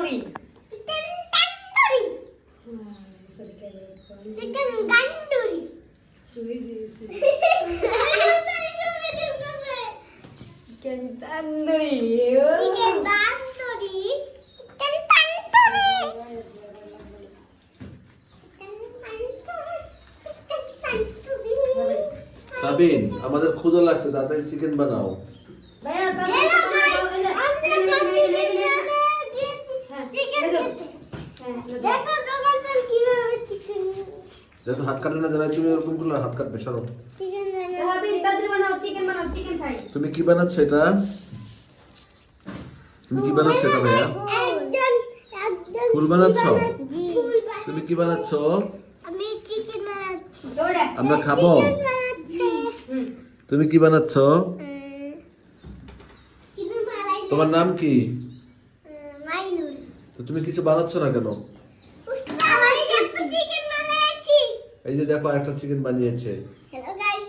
Tandoori. Chicken গান্ডুরি। Chicken tandoori. Chicken গান্ডুরি। Chicken tandoori. Sabin, আমাদের ক্ষুধা লাগছে, তাড়াতাড়ি চিকেন বানাও। ভাইয়া যেহেতু হাত কাটে না, যারা তুমি এরকম করলে হাত কাটবে, সরো। তুমি কি বানাচ্ছ এটা? তুমি কি বানাচ্ছ এটা ভাইয়া? ফুল বানাচ্ছ? তুমি কি বানাচ্ছ? আমি চিকেন বানাচ্ছি। আমরা খাবো? তুমি কি বানাচ্ছ? তোমার নাম কি? মাইনুল। তো তুমি কিছু বানাচ্ছ না কেন? আমি একটা চিকেন বানাচ্ছি। এই যে দেখো, একটা চিকেন বানিয়েছে। হ্যালো গাইস,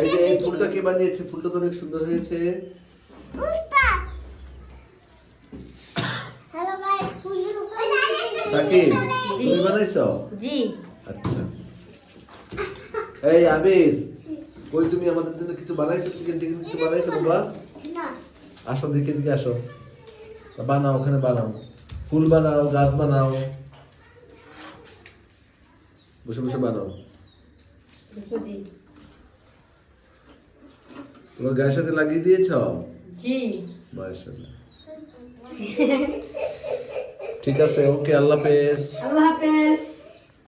এই যে এই ফুলটা কে বানিয়েছে? ফুলটা তো অনেক সুন্দর হয়েছে। উস্তাদ। হ্যালো গাইস, সাকিব, তুমি বানাইছো? জি। আচ্ছা। এই আবির, কই তুমি আমাদের জন্য কিছু বানাইছো? চিকেন টিকেন কিছু বানাইছো বাবা? না। আসো, দেখে দিকে আসো। বানাও, ওখানে বানাও। ফুল বানাও, গাছ বানাও। বসে বসে বানাও। জি। তোমার গায়ের সাথে লাগিয়ে দিয়েছো? জি। মাশাআল্লাহ। ঠিক আছে, ওকে, আল্লাহ হাফেজ। আল্লাহ হাফেজ।